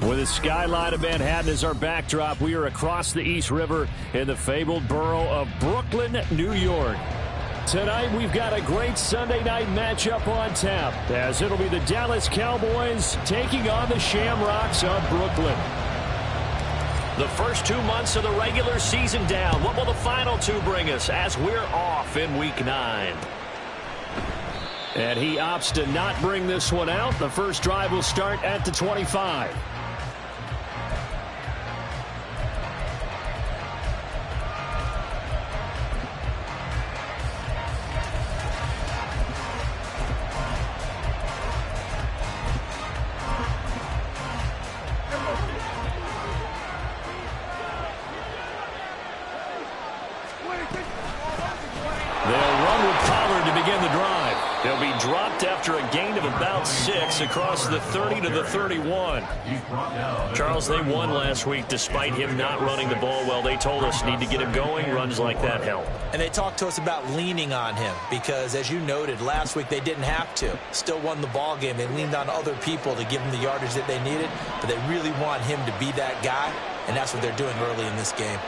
With the skyline of Manhattan as our backdrop, we are across the East River in the fabled borough of Brooklyn, New York. Tonight, we've got a great Sunday night matchup on tap, as it'll be the Dallas Cowboys taking on the Shamrocks of Brooklyn. The first 2 months of the regular season down. What will the final two bring us as we're off in Week 9? And he opts to not bring this one out. The first drive will start at the 25. Across the 30 to the 31. Charles, they won last week despite him not running the ball well. They told us need to get him going. Runs like that help. And they talked to us about leaning on him because, as you noted, last week they didn't have to. Still won the ball game. They leaned on other people to give them the yardage that they needed, but they really want him to be that guy, and that's what they're doing early in this game.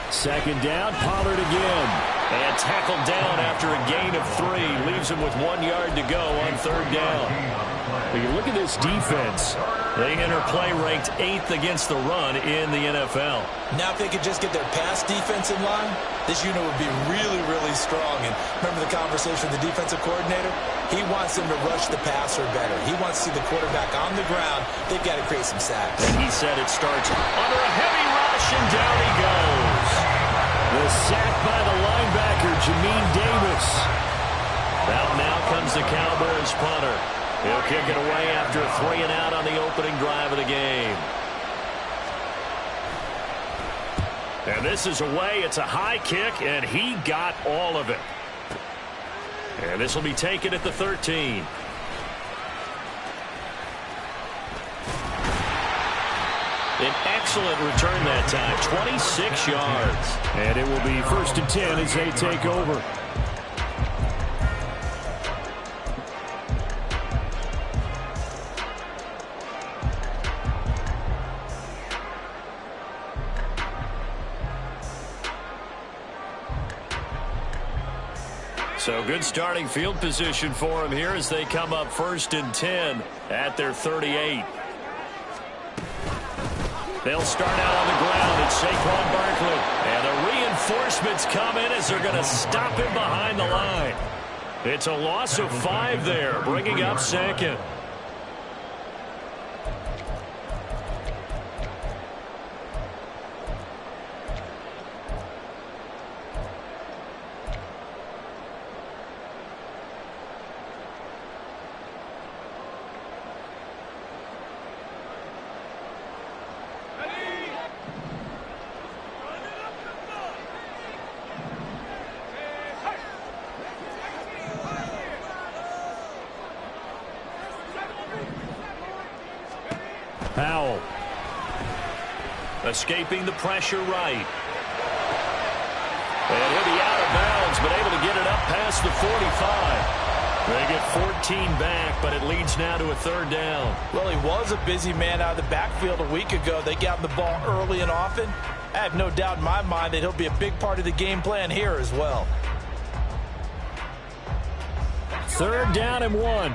Second down, Pollard again. And tackled down after a gain of 3. Leaves him with 1 yard to go on third down. When you look at this defense, they enter play ranked 8th against the run in the NFL. Now if they could just get their pass defense in line, this unit would be really, really strong. And remember the conversation with the defensive coordinator? He wants them to rush the passer better. He wants to see the quarterback on the ground. They've got to create some sacks. And he said it starts under a heavy rush, and down he goes. The sack by the linebacker, Jamin Davis. Out now comes the Cowboys punter. He'll kick it away after a 3 and out on the opening drive of the game. And this is away. It's a high kick, and he got all of it. And this will be taken at the 13. An excellent return that time, 26 yards. And it will be 1st and 10 as they take over. So good starting field position for them here as they come up 1st and 10 at their 38. They'll start out on the ground. It's Saquon Barkley. And the reinforcements come in as they're going to stop him behind the line. It's a loss of 5 there, bringing up 2nd. Powell. Escaping the pressure right. And he'll be out of bounds, but able to get it up past the 45. They get 14 back, but it leads now to a 3rd down. Well, he was a busy man out of the backfield a week ago. They got him the ball early and often. I have no doubt in my mind that he'll be a big part of the game plan here as well. 3rd down and 1.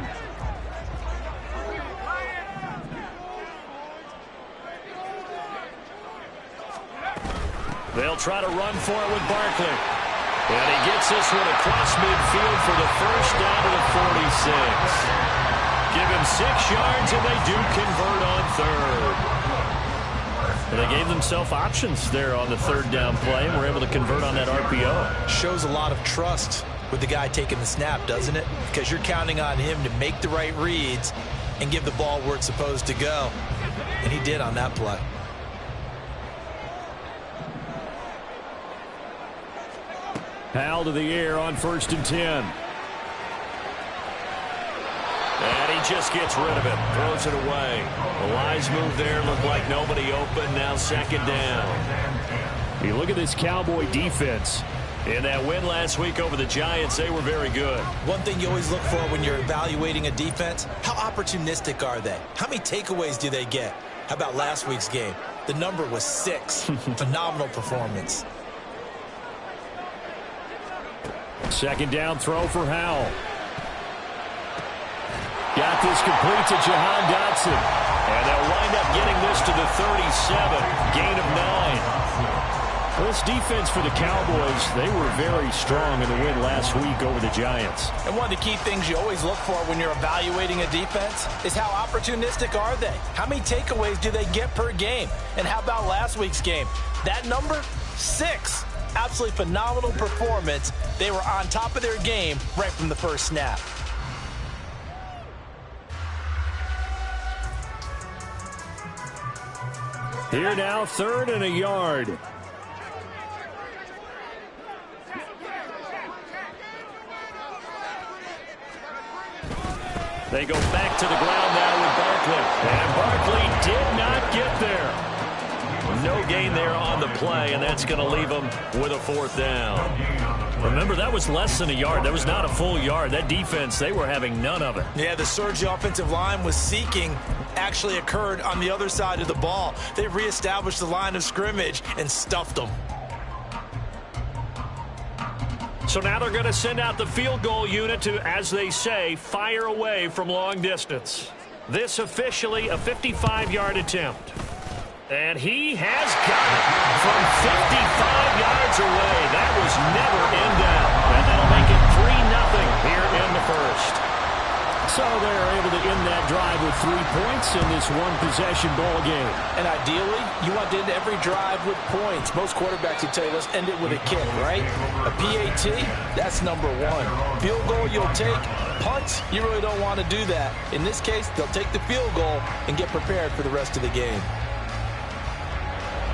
They'll try to run for it with Barkley. And he gets this one across midfield for the 1st down to the 46. Give him 6 yards, and they do convert on 3rd. And they gave themselves options there on the 3rd down play, and were able to convert on that RPO. Shows a lot of trust with the guy taking the snap, doesn't it? Because you're counting on him to make the right reads and give the ball where it's supposed to go. And he did on that play. Powell to the air on 1st and 10. And he just gets rid of it. Throws it away. The wise move there. Looked like nobody open. Now 2nd down. You look at this Cowboy defense. In that win last week over the Giants, they were very good. One thing you always look for when you're evaluating a defense, how opportunistic are they? How many takeaways do they get? How about last week's game? The number was 6. Phenomenal performance. Second down throw for Howell. Got this complete to Jahan Dotson. And they'll wind up getting this to the 37. Gain of 9. This defense for the Cowboys, they were very strong in the win last week over the Giants. And one of the key things you always look for when you're evaluating a defense is how opportunistic are they? How many takeaways do they get per game? And how about last week's game? That number, 6. Absolutely phenomenal performance. They were on top of their game right from the first snap. Here now, 3rd and a yard. They go back to the ground now with Barkley. And Barkley did not get there. No gain there on the play, and that's going to leave them with a 4th down. Remember, that was less than a yard. That was not a full yard. That defense, they were having none of it. Yeah, the surge the offensive line was seeking actually occurred on the other side of the ball. They reestablished the line of scrimmage and stuffed them. So now they're going to send out the field goal unit to, as they say, fire away from long distance. This officially a 55-yard attempt. And he has got it from 55 yards away. That was never in doubt. And that'll make it 3-0 here in the first. So they're able to end that drive with 3 points in this one-possession ball game. And ideally, you want to end every drive with points. Most quarterbacks would tell you, let's end it with a kick, right? A PAT, that's number 1. Field goal you'll take. Punts, you really don't want to do that. In this case, they'll take the field goal and get prepared for the rest of the game.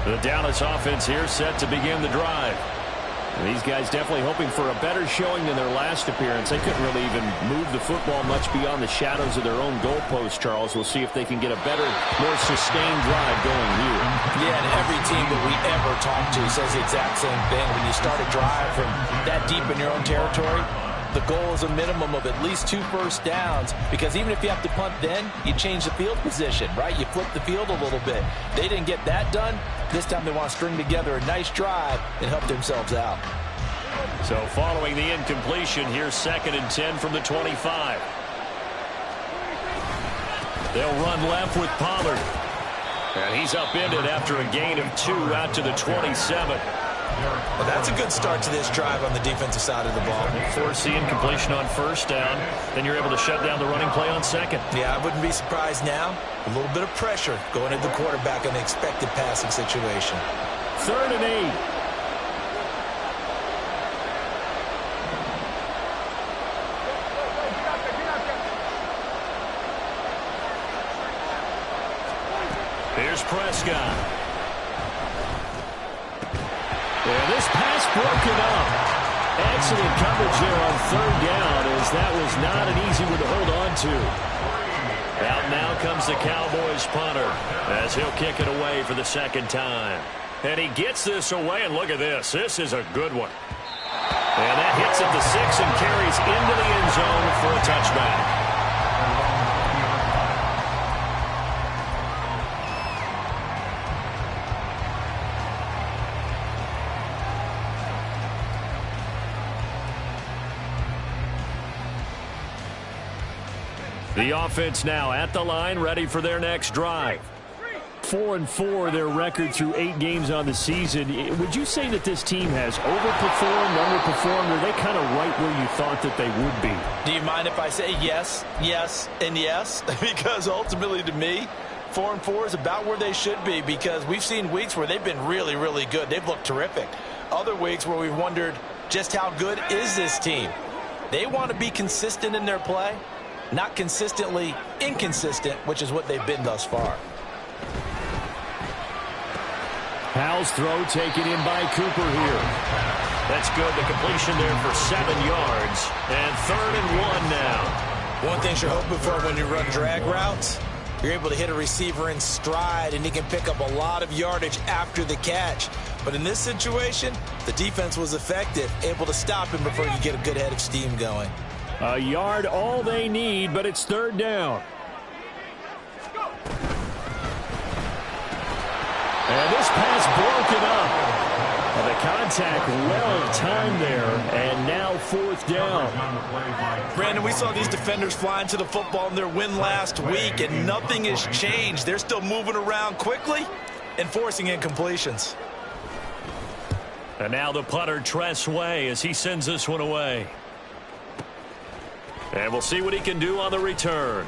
The Dallas offense here set to begin the drive. And these guys definitely hoping for a better showing than their last appearance. They couldn't really even move the football much beyond the shadows of their own goalpost, Charles. We'll see if they can get a better, more sustained drive going here. Yeah, and every team that we ever talk to says the exact same thing. When you start a drive from that deep in your own territory, the goal is a minimum of at least 2 first downs, because even if you have to punt then, you change the field position, right? You flip the field a little bit. They didn't get that done. This time they want to string together a nice drive and help themselves out. So following the incompletion, here's 2nd and 10 from the 25. They'll run left with Pollard. And he's upended after a gain of 2 out to the 27. Well, that's a good start to this drive on the defensive side of the ball. Force the incompletion on 1st down. Then you're able to shut down the running play on 2nd. Yeah, I wouldn't be surprised now. A little bit of pressure going into the quarterback in the expected passing situation. 3rd and 8. Here's Prescott. And this pass broken up. Excellent coverage here on 3rd down, as that was not an easy one to hold on to. Out now comes the Cowboys punter, as he'll kick it away for the 2nd time. And he gets this away, and look at this. This is a good one. And that hits at the 6 and carries into the end zone for a touchback. The offense now at the line, ready for their next drive. 4-4, their record through 8 games on the season. Would you say that this team has overperformed, underperformed, or are they kind of right where you thought that they would be? Do you mind if I say yes, yes, and yes? Because ultimately to me, 4-4 is about where they should be, because we've seen weeks where they've been really, really good. They've looked terrific. Other weeks where we've wondered just how good is this team. They want to be consistent in their play. Not consistently inconsistent, which is what they've been thus far. Howell's throw taken in by Cooper here. That's good. The completion there for 7 yards. And 3rd and 1 now. One thing you're hoping for when you run drag routes, You're able to hit a receiver in stride, and he can pick up a lot of yardage after the catch. But in this situation, the defense was effective, able to stop him before you get a good head of steam going. A yard all they need, but it's third down. And this pass broken up. The contact well timed there, and now fourth down. Brandon, we saw these defenders flying to the football in their win last week, and nothing has changed. They're still moving around quickly and forcing incompletions. And now the punter, Tress Way, as he sends this one away. And we'll see what he can do on the return.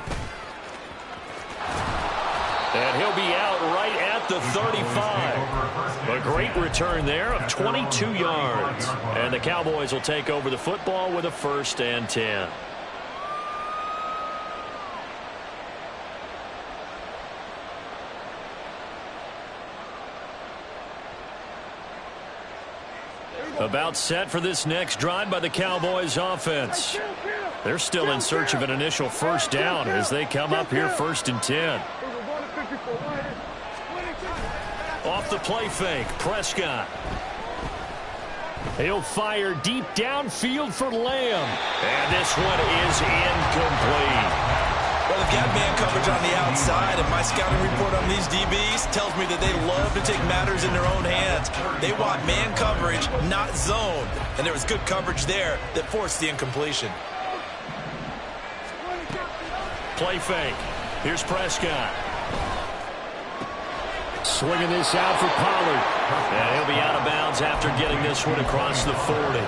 And he'll be out right at the 35. A great return there of 22 yards. And the Cowboys will take over the football with a 1st and 10. About set for this next drive by the Cowboys offense. They're still in search of an initial first down as they come up here 1st and 10. Off the play fake, Prescott. He'll fire deep downfield for Lamb. And this one is incomplete. Well, they've got man coverage on the outside, and my scouting report on these DBs tells me that they love to take matters in their own hands. They want man coverage, not zone. And there was good coverage there that forced the incompletion. Play fake. Here's Prescott. Swinging this out for Pollard. And he'll be out of bounds after getting this one across the 40.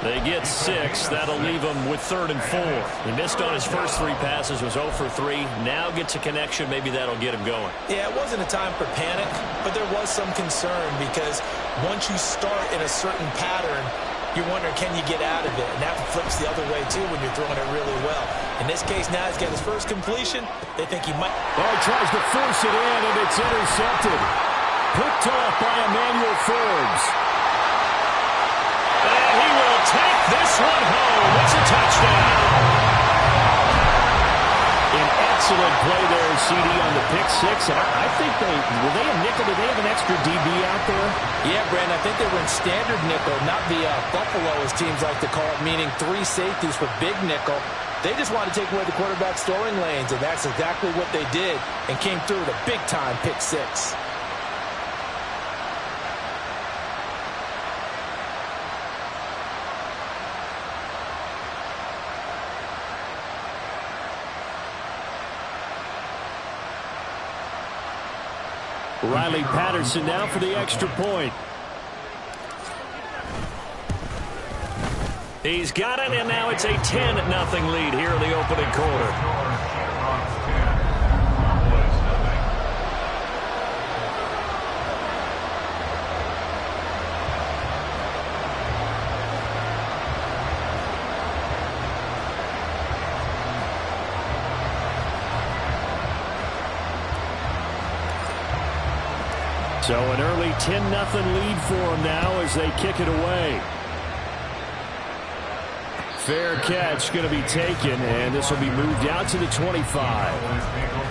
They get 6. That'll leave him with 3rd and 4. He missed on his first 3 passes, was 0 for 3. Now gets a connection. Maybe that'll get him going. Yeah, it wasn't a time for panic, but there was some concern because once you start in a certain pattern, you're wondering, can you get out of it? And that flips the other way, too, when you're throwing it really well. In this case, now he's got his first completion. They think he might. Oh, he tries to force it in, and it's intercepted. Picked off by Emmanuel Forbes. And he will take this one home. It's a touchdown. An excellent play there, CD, on the pick 6. And I think were they a nickel? Did they have an extra DB out there? Yeah, Brandon, I think they were in standard nickel, not the Buffalo, as teams like to call it, meaning 3 safeties for big nickel. They just wanted to take away the quarterback's throwing lanes, and that's exactly what they did and came through with a big-time pick 6. Riley Patterson now for the extra point. He's got it, and now it's a 10-0 lead here in the opening quarter. So an early 10-0 lead for them now as they kick it away. Fair catch going to be taken, and this will be moved out to the 25.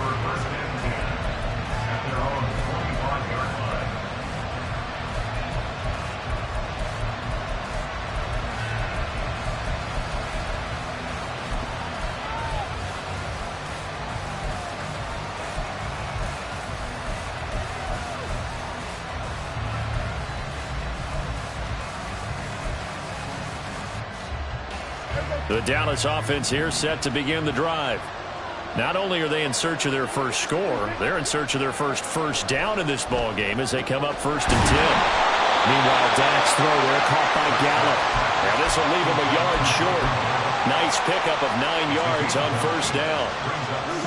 The Dallas offense here set to begin the drive. Not only are they in search of their first score, they're in search of their first down in this ball game as they come up 1st and 10. Meanwhile, Dak's throw there caught by Gallup. Now this will leave him a yard short. Nice pickup of 9 yards on 1st down.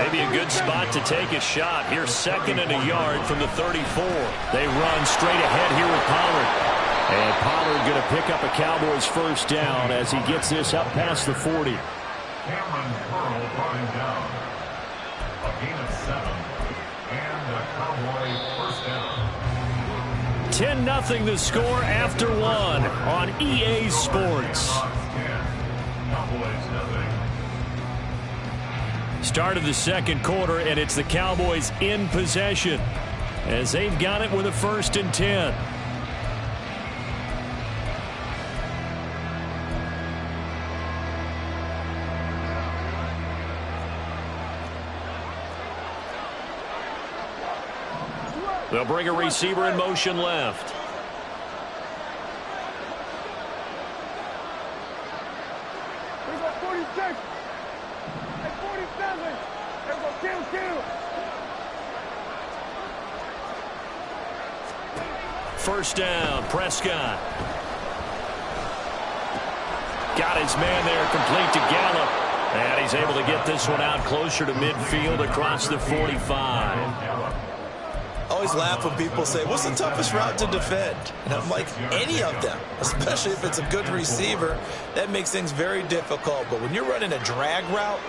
Maybe a good spot to take a shot. Here's 2nd and a yard from the 34. They run straight ahead here with Pollard. And Pollard going to pick up a Cowboys first down as he gets this up past the 40. Cameron Pearl brought him down. A gain of 7. And a Cowboy first down. 10-0 the score after 1 on EA Sports. Start of the second quarter, and it's the Cowboys in possession as they've got it with a 1st and 10. They'll bring a receiver in motion left. First down, Prescott. Got his man there, complete to Gallup. And he's able to get this one out closer to midfield across the 45. Always laugh when people say, what's the toughest route to defend? And I'm like, any of them, especially if it's a good receiver. That makes things very difficult. But when you're running a drag route,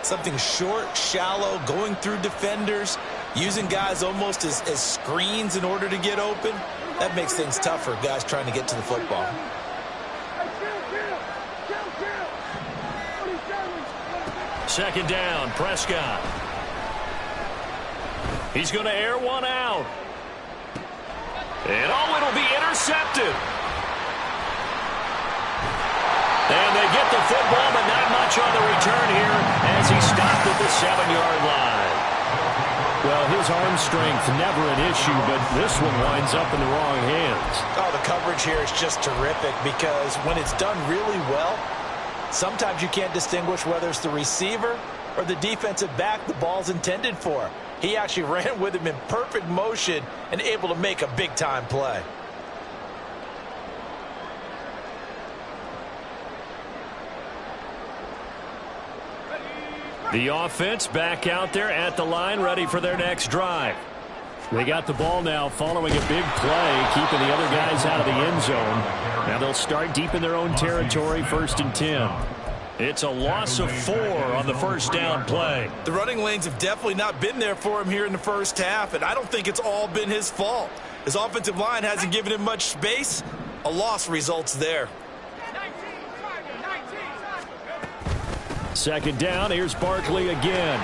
something short, shallow, going through defenders, using guys almost as screens in order to get open, that makes things tougher, guys trying to get to the football. Second down, Prescott. He's going to air one out. And it'll be intercepted. And they get the football, but not much on the return here as he stopped at the 7-yard line. Well, his arm strength never an issue, but this one winds up in the wrong hands. Oh, the coverage here is just terrific because when it's done really well, sometimes you can't distinguish whether it's the receiver or the defensive back the ball's intended for. He actually ran with him in perfect motion and able to make a big-time play. The offense back out there at the line, ready for their next drive. They got the ball now following a big play, keeping the other guys out of the end zone. Now they'll start deep in their own territory, 1st and 10. It's a loss of 4 on the first down play. The running lanes have definitely not been there for him here in the first half, and I don't think it's all been his fault. His offensive line hasn't given him much space. A loss results there. Second down, here's Barkley again.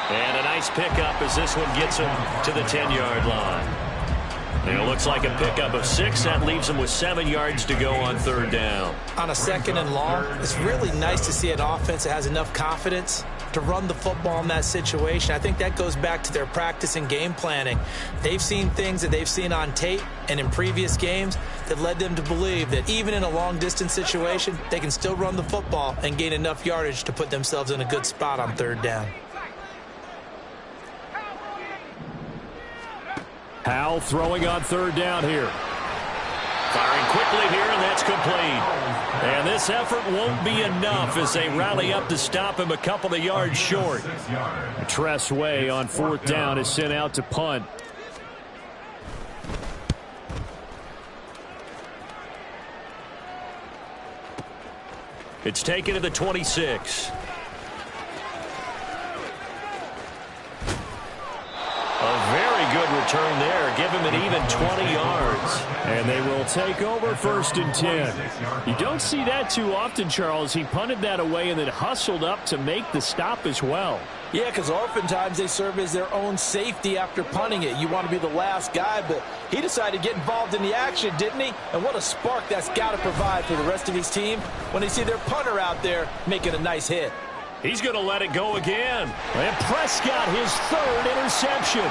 And a nice pickup as this one gets him to the 10-yard line. And it looks like a pickup of 6. That leaves him with 7 yards to go on 3rd down. On a 2nd and long, it's really nice to see an offense that has enough confidence to run the football in that situation. I think that goes back to their practice and game planning. They've seen things that they've seen on tape and in previous games that led them to believe that even in a long-distance situation, they can still run the football and gain enough yardage to put themselves in a good spot on 3rd down. Howell throwing on 3rd down here. Firing quickly here, and that's complete. And this effort won't be enough as they rally up to stop him a couple of yards short. Tress Way on 4th down is sent out to punt. It's taken to the 26. A very good return there. Give him an even 20 yards. And they will take over 1st and 10. You don't see that too often, Charles. He punted that away and then hustled up to make the stop as well. Yeah, because oftentimes they serve as their own safety after punting it. You want to be the last guy, but he decided to get involved in the action, didn't he? And what a spark that's got to provide for the rest of his team when they see their punter out there making a nice hit. He's going to let it go again. And Prescott, his 3rd interception.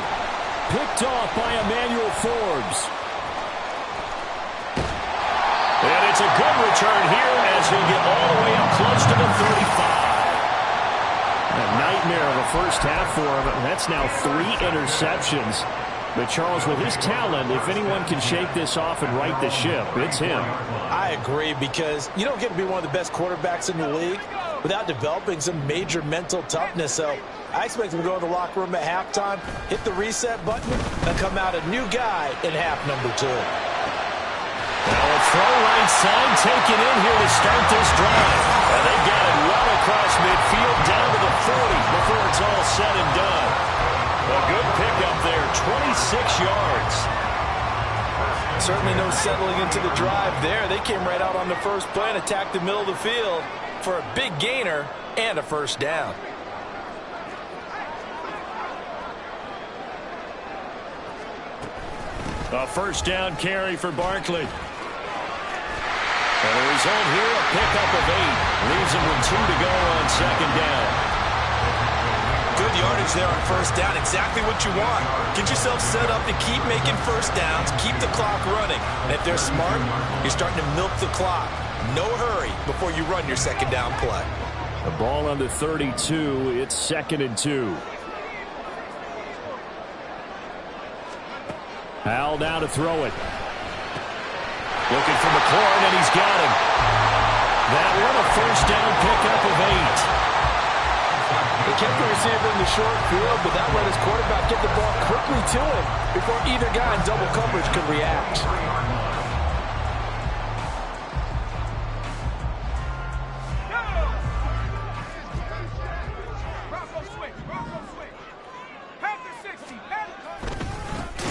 Picked off by Emmanuel Forbes. And it's a good return here as he'll get all the way up close to the 35. A nightmare of a first half for him. That's now 3 interceptions. But Charles, with his talent, if anyone can shake this off and right the ship, it's him. I agree, because you don't get to be one of the best quarterbacks in the league without developing some major mental toughness. So I expect him to go in the locker room at halftime, hit the reset button, and come out a new guy in half number 2. Now a throw right side taken in here to start this drive. And they got it well across midfield down to the 40 before it's all said and done. A good pickup there, 26 yards. Certainly no settling into the drive there. They came right out on the first play and attacked the middle of the field for a big gainer and a first down. A first down carry for Barkley. And the result here, a pickup of 8. Leaves him with 2 to go on second down. Good yardage there on first down. Exactly what you want. Get yourself set up to keep making first downs, keep the clock running. And if they're smart, you're starting to milk the clock. No hurry before you run your second down play. The ball on the 32. It's 2nd and 2. Howell now to throw it. Looking for McLaurin, and he's got him. That one, a first down pickup of 8. They kept the receiver in the short field, but that let his quarterback get the ball quickly to him before either guy in double coverage could react.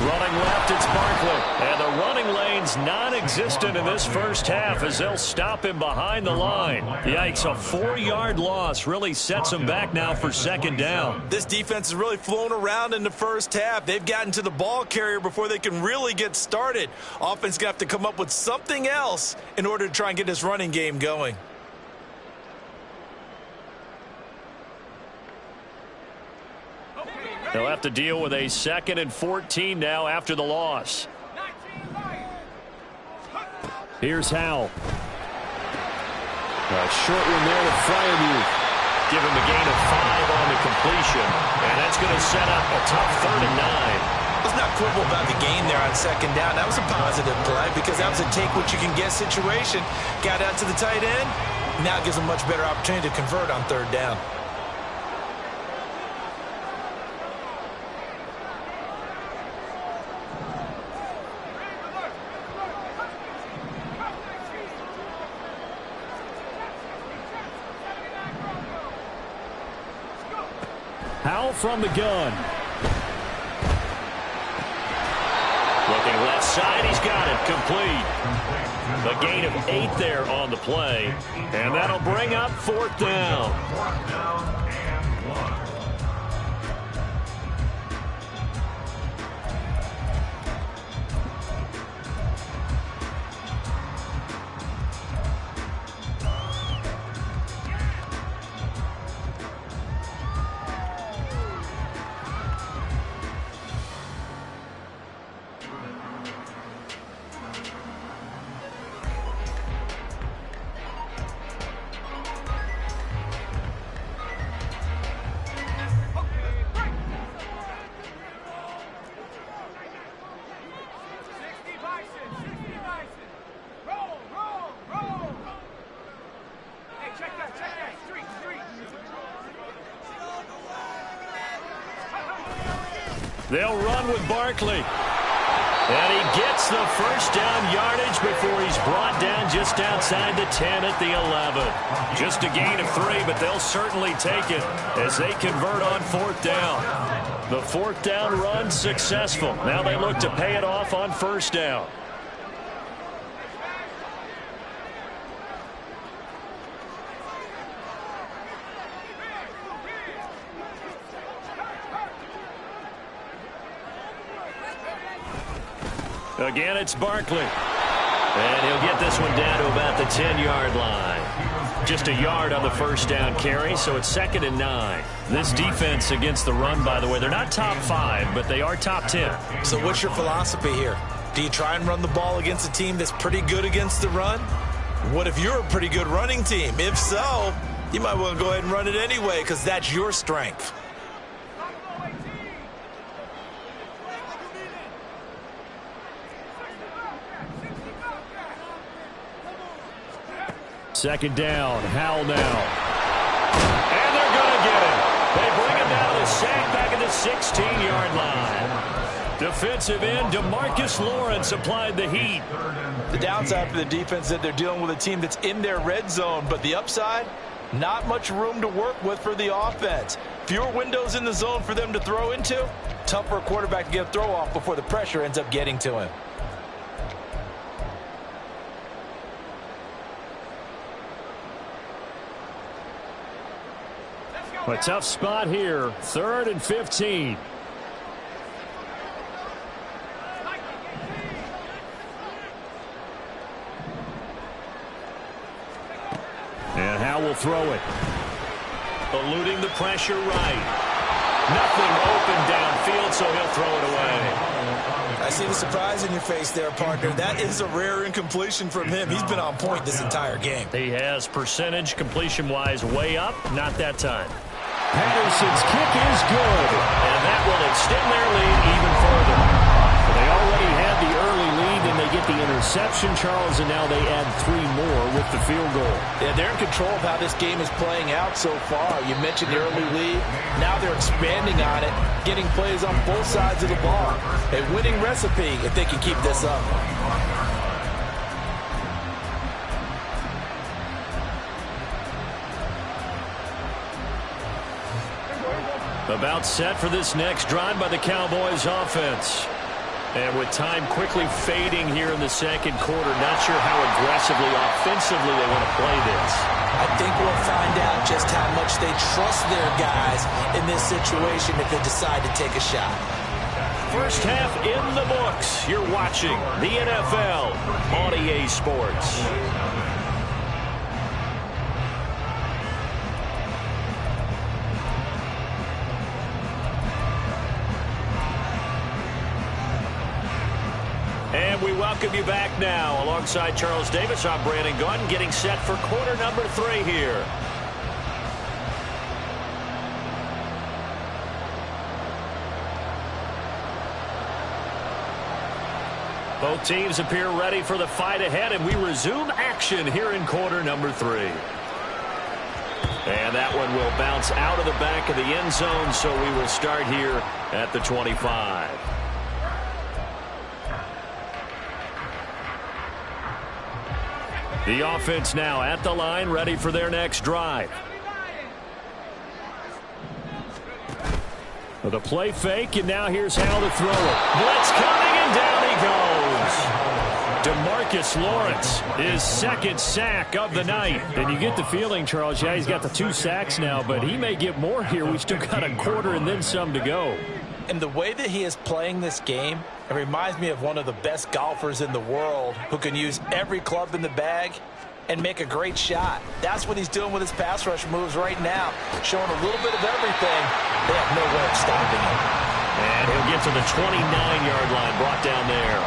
Running left, it's Barkley. And the running lane's non-existent in this first half as they'll stop him behind the line. Yikes, a 4-yard loss really sets him back now for second down. This defense has really flown around in the first half. They've gotten to the ball carrier before they can really get started. Offense going to have to come up with something else in order to try and get this running game going. They'll have to deal with a 2nd and 14 now after the loss. Here's Howell. A short one there to Fryermuth. Give him a gain of 5 on the completion. And that's going to set up a tough 3rd and 9. Let's not quibble about the gain there on second down. That was a positive play because that was a take-what-you-can-get situation. Got out to the tight end. Now it gives them a much better opportunity to convert on 3rd down. Howell from the gun. Looking left side, he's got it, complete. A gain of 8 there on the play, and that'll bring up 4th down. 4th down and 1. They'll run with Barkley. And he gets the first down yardage before he's brought down just outside the 10 at the 11. Just a gain of 3, but they'll certainly take it as they convert on 4th down. The 4th down run successful. Now they look to pay it off on 1st down. Again, it's Barkley. And he'll get this one down to about the 10-yard line. Just a yard on the first down carry, so it's 2nd and 9. This defense against the run, by the way, they're not top 5, but they are top 10. So what's your philosophy here? Do you try and run the ball against a team that's pretty good against the run? What if you're a pretty good running team? If so, you might want to go ahead and run it anyway because that's your strength. Second down, Howell now. And they're going to get him. They bring him down to the sack back at the 16-yard line. Defensive end DeMarcus Lawrence applied the heat. The downside for the defense is that they're dealing with a team that's in their red zone, but the upside, not much room to work with for the offense. Fewer windows in the zone for them to throw into. Tough for a quarterback to get a throw off before the pressure ends up getting to him. A tough spot here. 3rd and 15. throw it. Eluding the pressure right. Nothing open downfield, so he'll throw it away. I see the surprise in your face there, partner. That is a rare incompletion from him. He's been on point this entire game. He has percentage completion-wise way up. Not that time. Patterson's kick is good, and that will extend their lead even further. They already had the early lead, and they get the interception, Charles, and now they add 3 more with the field goal. Yeah, they're in control of how this game is playing out so far. You mentioned the early lead. Now they're expanding on it, getting plays on both sides of the ball. A winning recipe if they can keep this up. About set for this next drive by the Cowboys offense. And with time quickly fading here in the second quarter, not sure how aggressively, offensively they want to play this. I think we'll find out just how much they trust their guys in this situation if they decide to take a shot. First half in the books. You're watching the NFL on EA Sports. And we welcome you back now. Alongside Charles Davis, I'm Brandon Gunn, getting set for quarter number 3 here. Both teams appear ready for the fight ahead, and we resume action here in quarter number 3. And that one will bounce out of the back of the end zone, so we will start here at the 25. The offense now at the line, ready for their next drive. The play fake, and now here's how to throw it. Blitz coming, and down he goes. DeMarcus Lawrence, his second sack of the night. And you get the feeling, Charles, yeah, he's got the 2 sacks now, but he may get more here. We've still got a quarter and then some to go. And the way that he is playing this game, it reminds me of one of the best golfers in the world who can use every club in the bag and make a great shot. That's what he's doing with his pass rush moves right now, showing a little bit of everything. They have no way of stopping him. And he'll get to the 29-yard line, brought down there.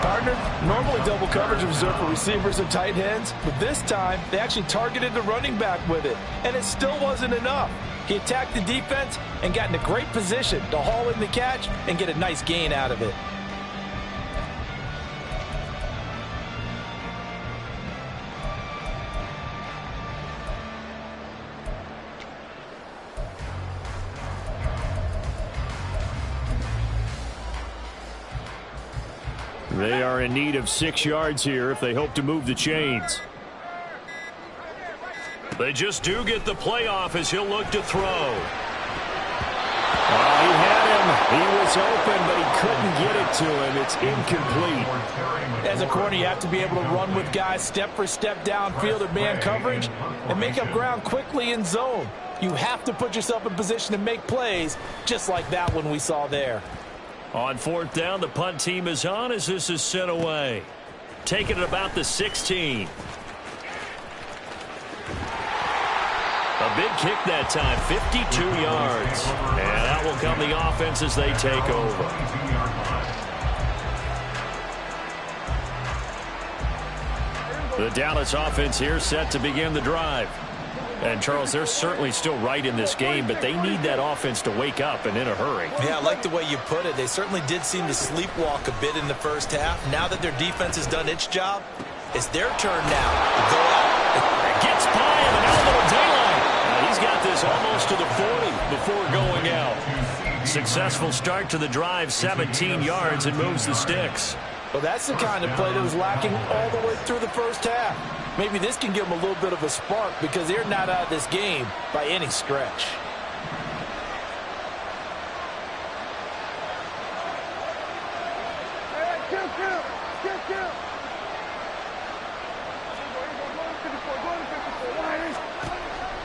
Partner, normally double coverage is reserved for receivers and tight ends, but this time they actually targeted the running back with it, and it still wasn't enough. He attacked the defense and got in a great position to haul in the catch and get a nice gain out of it. They are in need of 6 yards here if they hope to move the chains. They just do get the playoff as he'll look to throw. Oh, he had him. He was open, but he couldn't get it to him. It's incomplete. As a corner, you have to be able to run with guys step for step downfield in man coverage and make up ground quickly in zone. You have to put yourself in position to make plays, just like that one we saw there. On 4th down, the punt team is on as this is sent away. Taking it about the 16. A big kick that time, 52 yards. And out will come the offense as they take over. The Dallas offense here set to begin the drive. And, Charles, they're certainly still right in this game, but they need that offense to wake up and in a hurry. Yeah, I like the way you put it. They certainly did seem to sleepwalk a bit in the first half. Now that their defense has done its job, it's their turn now to go out. It gets by him, and now a little daylight. He's got this almost to the 40 before going out. Successful start to the drive, 17 yards, and moves the sticks. Well, that's the kind of play that was lacking all the way through the first half. Maybe this can give them a little bit of a spark because they're not out of this game by any stretch.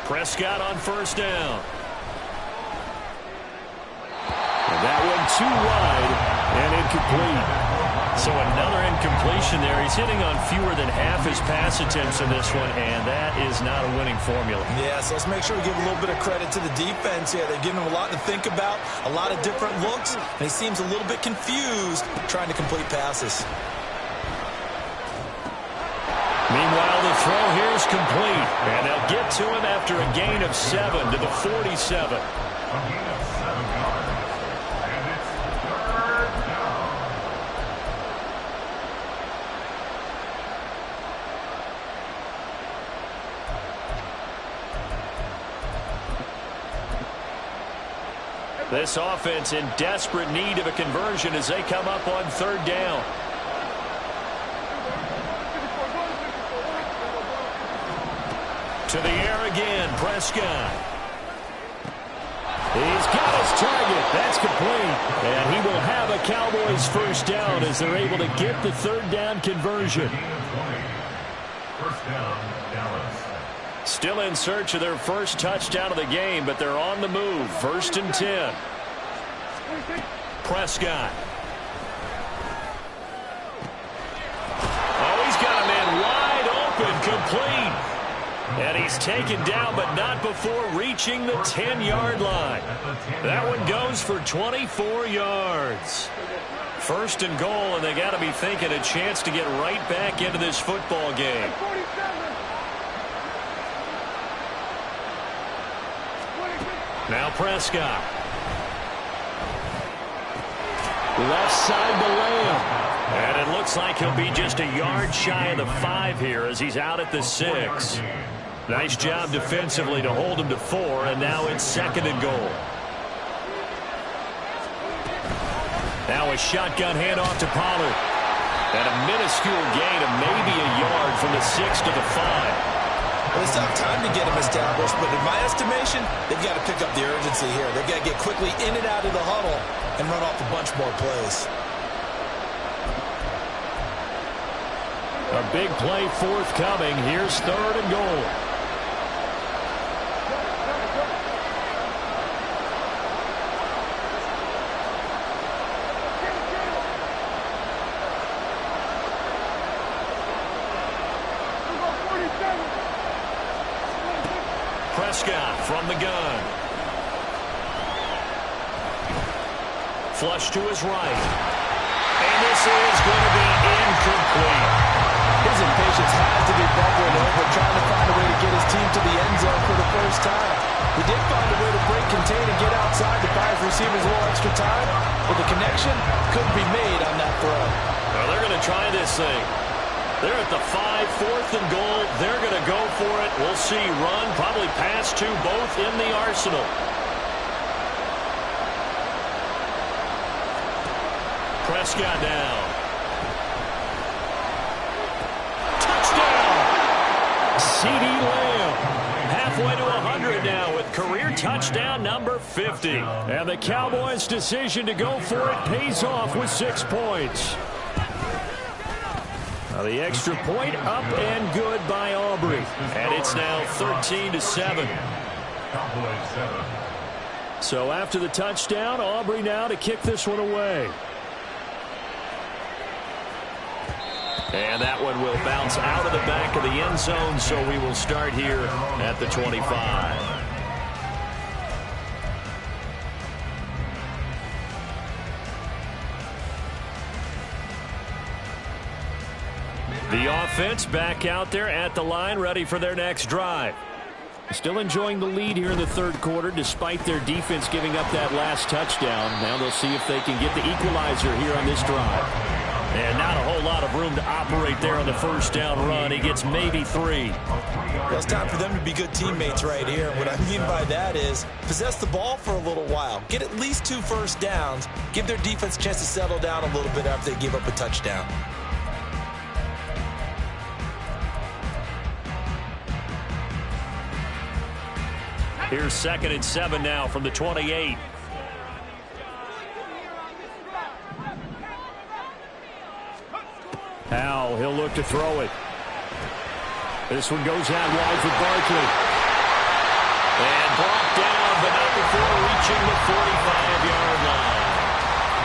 Prescott on 1st down. And that one too wide and incomplete. So another incompletion there. He's hitting on fewer than half his pass attempts in this one, and that is not a winning formula. Yeah, so let's make sure we give a little bit of credit to the defense here. They're giving him a lot to think about, a lot of different looks, and he seems a little bit confused trying to complete passes. Meanwhile, the throw here is complete, and they'll get to him after a gain of 7 to the 47. A gain of 7 yards. And it's 3rd down. This offense in desperate need of a conversion as they come up on 3rd down. To the air again, Prescott. He's got his target. That's complete. And he will have a Cowboys first down as they're able to get the 3rd down conversion. First down, Dallas. Still in search of their first touchdown of the game, but they're on the move. 1st and 10. Prescott. Oh, he's got a man wide open, complete. And he's taken down, but not before reaching the 10-yard line. That one goes for 24 yards. 1st and goal, and they got to be thinking a chance to get right back into this football game. Now Prescott. Left side to Lamb. And it looks like he'll be just a yard shy of the 5 here as he's out at the 6. Nice job defensively to hold him to 4, and now it's 2nd and goal. Now a shotgun handoff to Pollard. And a minuscule gain of maybe a yard from the 6 to the 5. Well, they still have time to get him established, but in my estimation, they've got to pick up the urgency here. They've got to get quickly in and out of the huddle and run off a bunch more plays. A big play forthcoming. Here's 3rd and goal. Prescott from the gun. Flush to his right. And this is going to be incomplete. His impatience has to be bubbling over, trying to find a way to get his team to the end zone for the first time. He did find a way to break, contain, and get outside to buy his receivers a little extra time, but the connection couldn't be made on that throw. Well, they're going to try this thing. They're at the 5, 4th and goal. They're going to go for it. We'll see. Run, probably pass to both in the arsenal. Prescott down. Touchdown! CeeDee Lamb. Halfway to 100 now with career touchdown number 50. And the Cowboys' decision to go for it pays off with 6 points. Now the extra point up and good by Aubrey. And it's now 13-7. Cowboys 7. So after the touchdown, Aubrey now to kick this one away. And that one will bounce out of the back of the end zone, so we will start here at the 25. The offense back out there at the line, ready for their next drive. Still enjoying the lead here in the 3rd quarter, despite their defense giving up that last touchdown. Now they'll see if they can get the equalizer here on this drive. And not a whole lot of room to operate there on the 1st down run. He gets maybe 3. Well, it's time for them to be good teammates right here. What I mean by that is possess the ball for a little while. Get at least 2 first downs. Give their defense a chance to settle down a little bit after they give up a touchdown. Here's 2nd and 7 now from the 28. Howell, he'll look to throw it. This one goes out wide for Barkley. And brought down, but not before reaching the 45-yard line.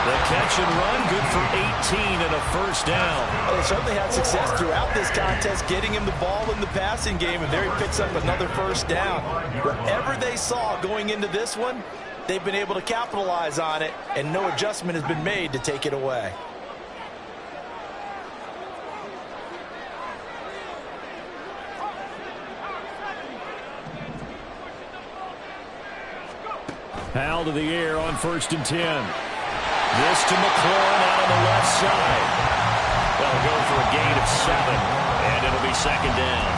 The catch and run, good for 18 and a first down. Well, they certainly had success throughout this contest, getting him the ball in the passing game, and there he picks up another first down. Whatever they saw going into this one, they've been able to capitalize on it, and no adjustment has been made to take it away. Howell to the air on 1st and 10. This to McLaurin out on the left side. They'll go for a gain of 7, and it'll be 2nd down.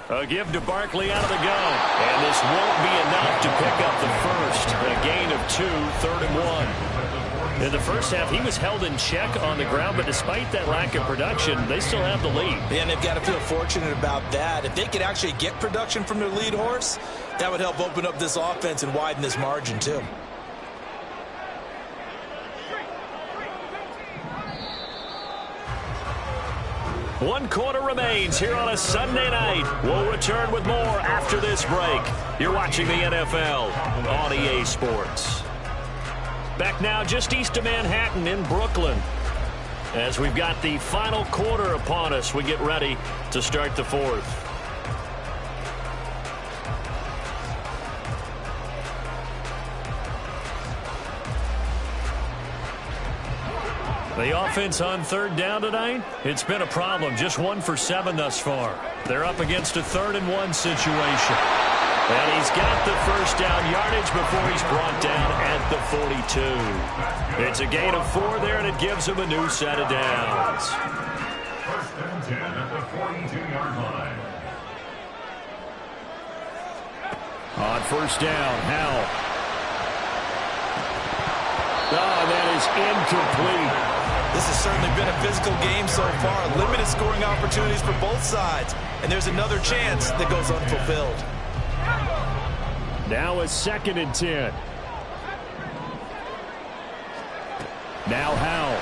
A give to Barkley out of the gun. And this won't be enough to pick up the first. A gain of 2, 3rd and 1. In the first half, he was held in check on the ground, but despite that lack of production, they still have the lead. Yeah, and they've got to feel fortunate about that. If they could actually get production from their lead horse, that would help open up this offense and widen this margin too. One quarter remains here on a Sunday night. We'll return with more after this break. You're watching the NFL on EA Sports. Back now just east of Manhattan in Brooklyn. As we've got the final quarter upon us, we get ready to start the fourth. The offense on 3rd down tonight, it's been a problem. Just 1 for 7 thus far. They're up against a 3rd and 1 situation. And he's got the first down yardage before he's brought down at the 42. It's a gain of 4 there, and it gives him a new set of downs. 1st and 10 at the 42-yard line. On 1st down, Howell. Oh, that is incomplete. This has certainly been a physical game so far. Limited scoring opportunities for both sides. And there's another chance that goes unfulfilled. Now a 2nd and 10. Now Howell.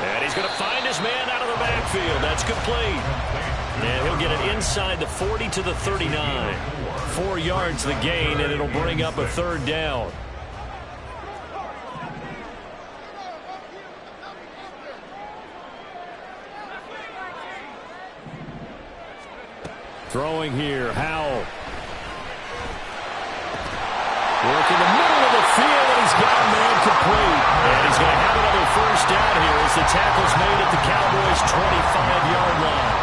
And he's going to find his man out of the backfield. That's complete. And he'll get it inside the 40 to the 39. 4 yards the gain, and it'll bring up a 3rd down. Throwing here, Howell. Work in the middle of the field, and he's got a man complete. And he's going to have another first down here as the tackle's made at the Cowboys' 25-yard line.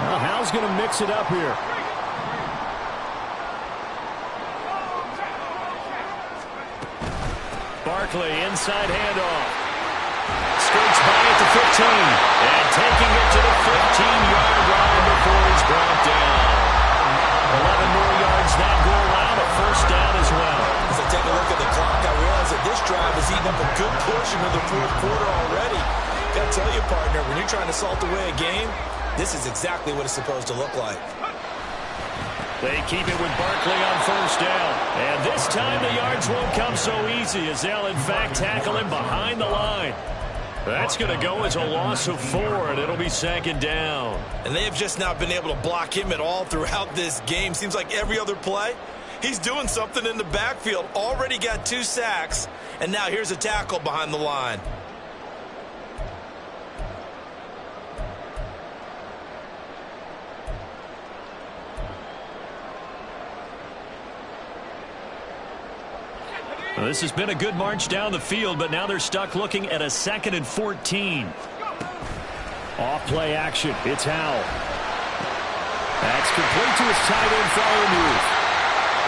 Well, Howell's going to mix it up here. Barkley, inside handoff. Skirts by at the 15. And taking it to the 15-yard line before he's brought down. 11 more yards now go around, a first down as well. As I take a look at the clock, I realize that this drive has eaten up a good portion of the 4th quarter already. Got to tell you, partner, when you're trying to salt away a game, this is exactly what it's supposed to look like. They keep it with Barkley on first down. And this time the yards won't come so easy as they'll, in fact, tackle him behind the line. That's going to go as a loss of 4, and it'll be 2nd down. And they have just not been able to block him at all throughout this game. Seems like every other play, he's doing something in the backfield. Already got 2 sacks, and now here's a tackle behind the line. Well, this has been a good march down the field, but now they're stuck looking at a 2nd and 14. Off play action. It's Howell. That's complete to his tight end, Freiermuth.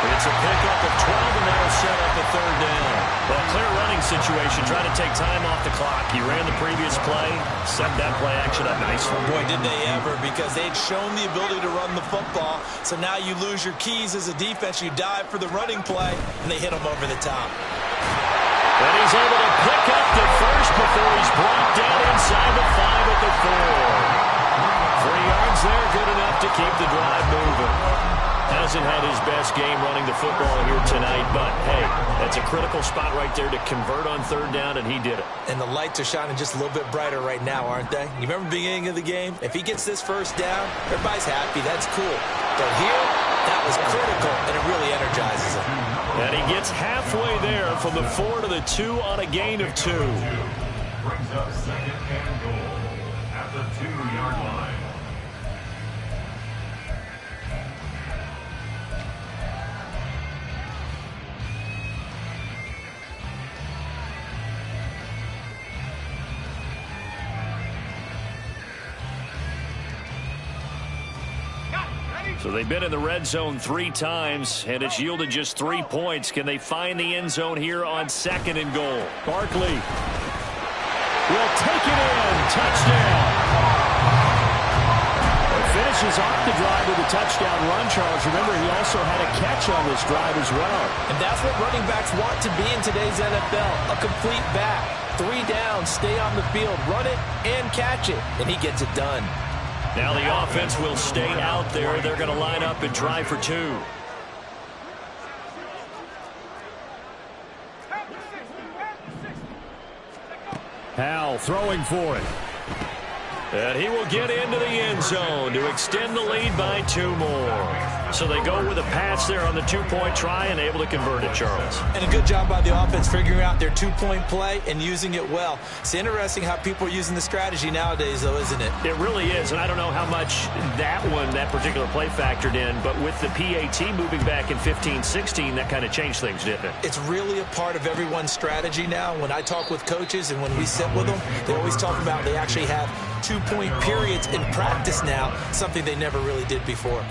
It's a pickup of 12, and that'll set up a 3rd down. Well, clear running situation. Trying to take time off the clock. He ran the previous play, set that play action up nicely. Boy, did they ever, because they'd shown the ability to run the football. So now you lose your keys as a defense. You dive for the running play, and they hit him over the top. And he's able to pick up the first before he's brought down inside the 5 at the 4. 3 yards there, good enough to keep the drive moving. Hasn't had his best game running the football here tonight, but, hey, that's a critical spot right there to convert on third down, and he did it. And the lights are shining just a little bit brighter right now, aren't they? You remember the beginning of the game? If he gets this first down, everybody's happy. That's cool. But here, that was critical, and it really energizes him. And he gets halfway there from the 4 to the 2 on a gain of 2. Brings up second and goal at the 2-yard line. So they've been in the red zone 3 times, and it's yielded just 3 points. Can they find the end zone here on second and goal? Barkley will take it in. Touchdown. Finishes off the drive with a touchdown run, Charles. Remember, he also had a catch on this drive as well. And that's what running backs want to be in today's NFL, a complete back. 3 downs, stay on the field, run it, and catch it. And he gets it done. Now the offense will stay out there. They're going to line up and try for 2. Howell throwing for it. And he will get into the end zone to extend the lead by 2 more. So they go with a pass there on the 2-point try and able to convert it, Charles. And a good job by the offense figuring out their 2-point play and using it well. It's interesting how people are using the strategy nowadays, though, isn't it? It really is, and I don't know how much that particular play factored in, but with the PAT moving back in 15-16, that kind of changed things, didn't it? It's really a part of everyone's strategy now. When I talk with coaches and when we sit with them, they always talk about they actually have 2-point periods in practice now, something they never really did before.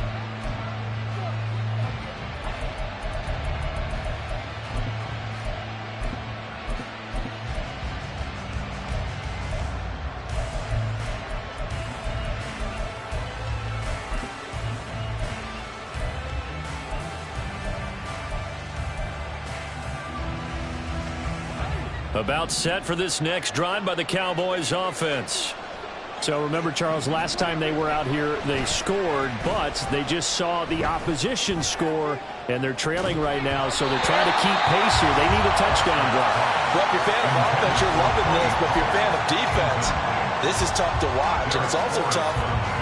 About set for this next drive by the Cowboys offense. So remember, Charles, last time they were out here, they scored, but they just saw the opposition score, and they're trailing right now, so they're trying to keep pace here. They need a touchdown drive. Well, if you're a fan of offense, you're loving this, but if you're a fan of defense, this is tough to watch, and it's also tough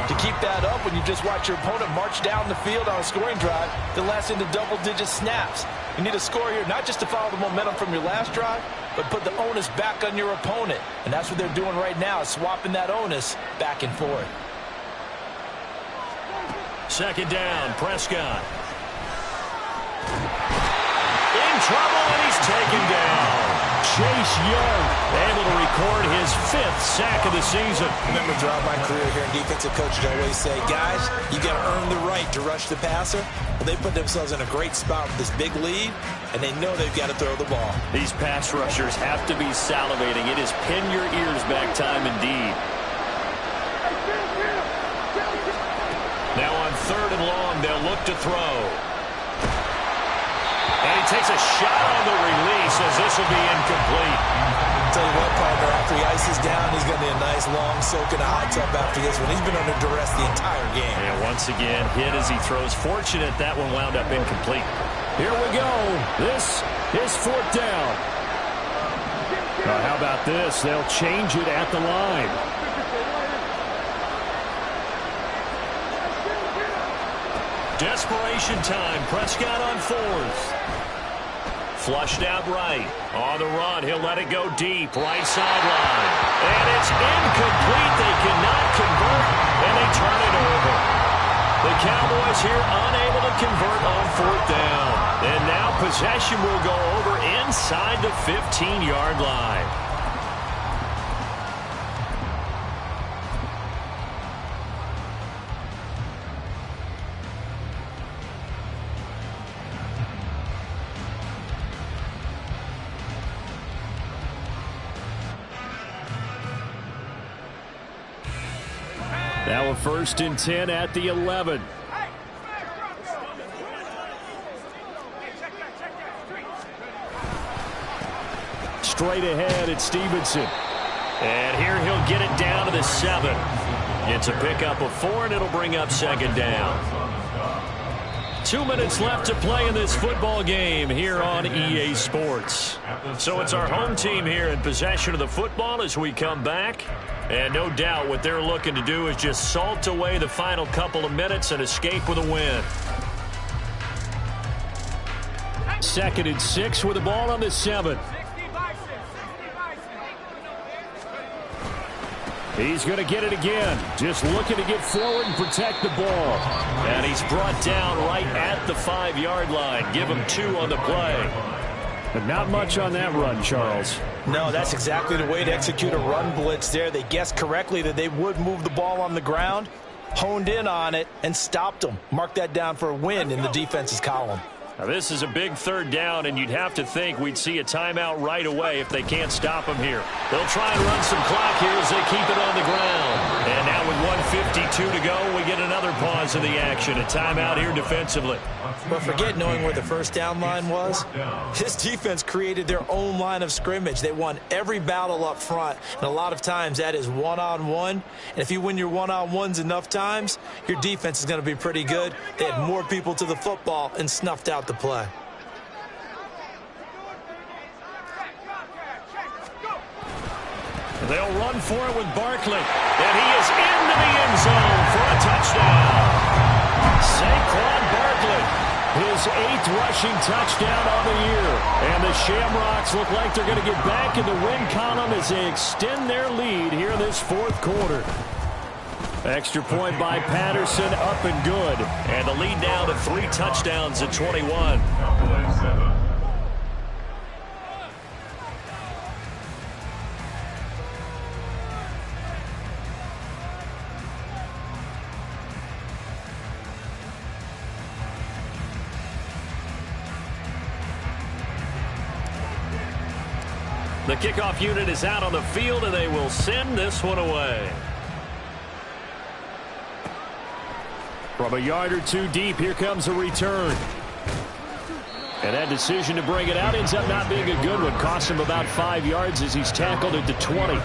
to keep that up when you just watch your opponent march down the field on a scoring drive that lasts into double-digit snaps. You need a score here, not just to follow the momentum from your last drive, but put the onus back on your opponent. And that's what they're doing right now, swapping that onus back and forth. Second down, Prescott. In trouble, and he's taken down. Chase Young able to record his 5th sack of the season. Remember, throughout my career here in defensive coaching, I always say, guys, you got to earn the right to rush the passer. Well, they put themselves in a great spot with this big lead, and they know they've got to throw the ball. These pass rushers have to be salivating. It is pin your ears back time indeed. Now on 3rd and long, they'll look to throw. And he takes a shot on the release as this will be incomplete. Tell you what, partner, after he ices down, he's going to need a nice long soak in a hot tub after this one. He's been under duress the entire game. And once again, hit as he throws. Fortunate that one wound up incomplete. Here we go. This is 4th down. How about this? They'll change it at the line. Desperation time. Prescott on 4th. Flushed out right. On the run. He'll let it go deep. Right sideline. And it's incomplete. They cannot convert. And they turn it over. The Cowboys here unable to convert on 4th down. And now possession will go over inside the 15-yard line. Now a 1st and 10 at the 11. Straight ahead at Stevenson. And here he'll get it down to the 7. It's a pickup of 4, and it'll bring up 2nd down. 2 minutes left to play in this football game here on EA Sports. So it's our home team here in possession of the football as we come back. And no doubt what they're looking to do is just salt away the final couple of minutes and escape with a win. 2nd and 6 with the ball on the 7. He's going to get it again. Just looking to get forward and protect the ball. And he's brought down right at the 5-yard line. Give him 2 on the play. But not much on that run, Charles. No, that's exactly the way to execute a run blitz there. They guessed correctly that they would move the ball on the ground, honed in on it, and stopped them. Mark that down for a win in the defense's column. Now, this is a big 3rd down, and you'd have to think we'd see a timeout right away if they can't stop him here. They'll try and run some clock here as they keep it on the ground. And now with 1:52 to go, we get another pause of the action. A timeout here defensively. But forget knowing where the first down line was. This defense created their own line of scrimmage. They won every battle up front, and a lot of times that is one-on-one. And if you win your one-on-ones enough times, your defense is going to be pretty good. They had more people to the football and snuffed out the play. They'll run for it with Barkley, and he is into the end zone for a touchdown. Saquon Barkley, his 8th rushing touchdown on the year. And the Shamrocks look like they're going to get back in the win column as they extend their lead here in this 4th quarter. Extra point by Patterson, up and good. And the lead now to 3 touchdowns at 21. The kickoff unit is out on the field, and they will send this one away. From a yard or 2 deep, here comes a return. And that decision to bring it out ends up not being a good one. Cost him about 5 yards as he's tackled at the 20.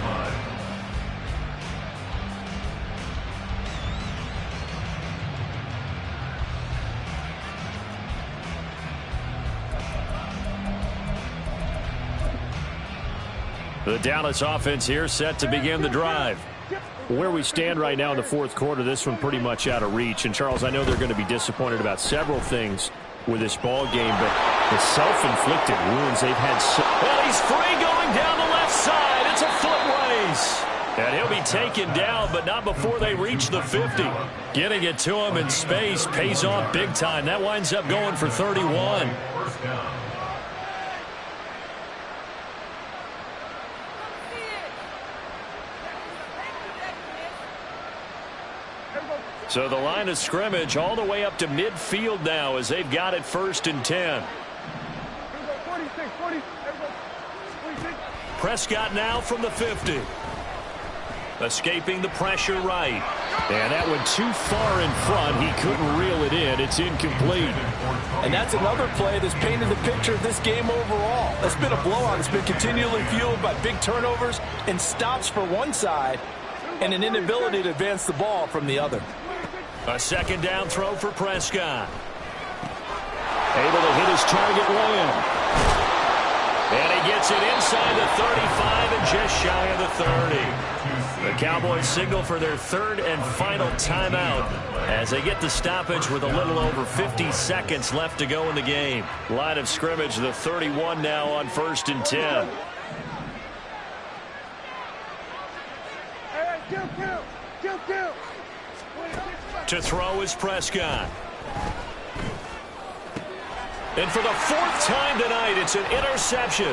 The Dallas offense here set to begin the drive. Where we stand right now in the 4th quarter, this one pretty much out of reach. And, Charles, I know they're going to be disappointed about several things with this ball game, but the self-inflicted wounds they've had. And he's free going down the left side. It's a foot race. And he'll be taken down, but not before they reach the 50. Getting it to him in space pays off big time. That winds up going for 31. So the line of scrimmage all the way up to midfield now as they've got it 1st and 10. Prescott now from the 50. Escaping the pressure right. And that went too far in front. He couldn't reel it in. It's incomplete. And that's another play that's painted the picture of this game overall. It's been a blowout. It's been continually fueled by big turnovers and stops for one side and an inability to advance the ball from the other. A 2nd down throw for Prescott. Able to hit his target land. And he gets it inside the 35 and just shy of the 30. The Cowboys signal for their 3rd and final timeout as they get the stoppage with a little over 50 seconds left to go in the game. Line of scrimmage, the 31 now on 1st and 10. To throw is Prescott. And for the 4th time tonight, it's an interception.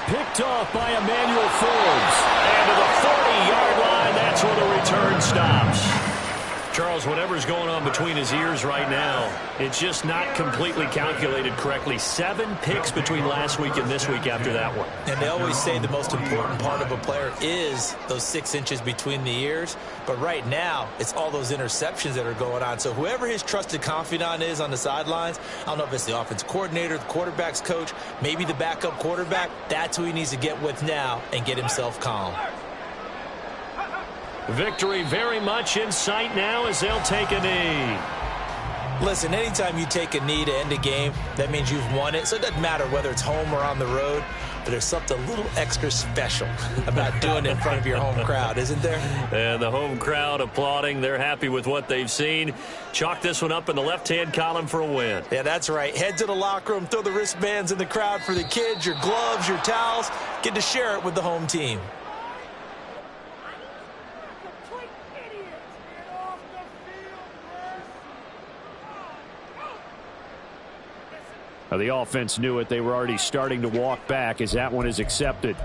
Picked off by Emmanuel Forbes. And to the 40-yard line, that's where the return stops. Charles, whatever's going on between his ears right now, it's just not completely calculated correctly. 7 picks between last week and this week after that one. And they always say the most important part of a player is those 6 inches between the ears. But right now, it's all those interceptions that are going on. So whoever his trusted confidant is on the sidelines, I don't know if it's the offense coordinator, the quarterback's coach, maybe the backup quarterback, that's who he needs to get with now and get himself calm. Victory very much in sight now as they'll take a knee. Listen, anytime you take a knee to end a game, that means you've won it. So it doesn't matter whether it's home or on the road, but there's something a little extra special about doing it in front of your home crowd, isn't there? And the home crowd applauding. They're happy with what they've seen. Chalk this one up in the left-hand column for a win. Yeah, that's right. Head to the locker room, throw the wristbands in the crowd for the kids, your gloves, your towels. Get to share it with the home team. Now, the offense knew it. They were already starting to walk back as that one is accepted.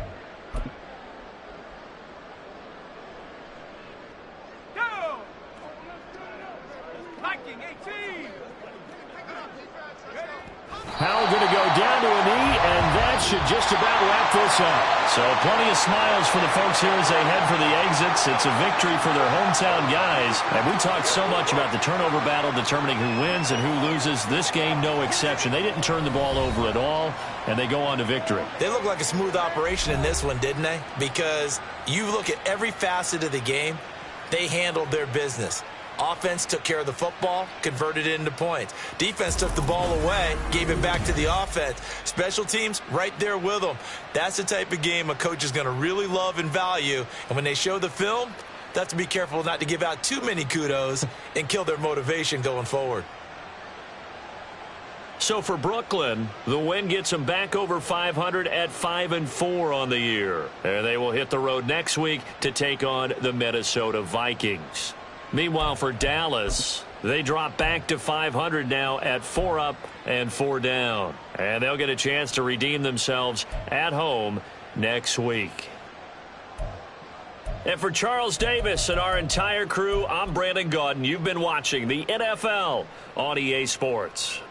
Powell going to go down to a knee, and that should just about wrap this up. So plenty of smiles for the folks here as they head for the exits. It's a victory for their hometown guys. And we talked so much about the turnover battle determining who wins and who loses. This game, no exception. They didn't turn the ball over at all, and they go on to victory. They look like a smooth operation in this one, didn't they? Because you look at every facet of the game, they handled their business. Offense took care of the football, converted it into points. Defense took the ball away, gave it back to the offense. Special teams, right there with them. That's the type of game a coach is going to really love and value. And when they show the film, they have to be careful not to give out too many kudos and kill their motivation going forward. So for Brooklyn, the win gets them back over 500 at 5-4 on the year. And they will hit the road next week to take on the Minnesota Vikings. Meanwhile, for Dallas, they drop back to 500 now at 4 up and 4 down. And they'll get a chance to redeem themselves at home next week. And for Charles Davis and our entire crew, I'm Brandon Gaudin. You've been watching the NFL on EA Sports.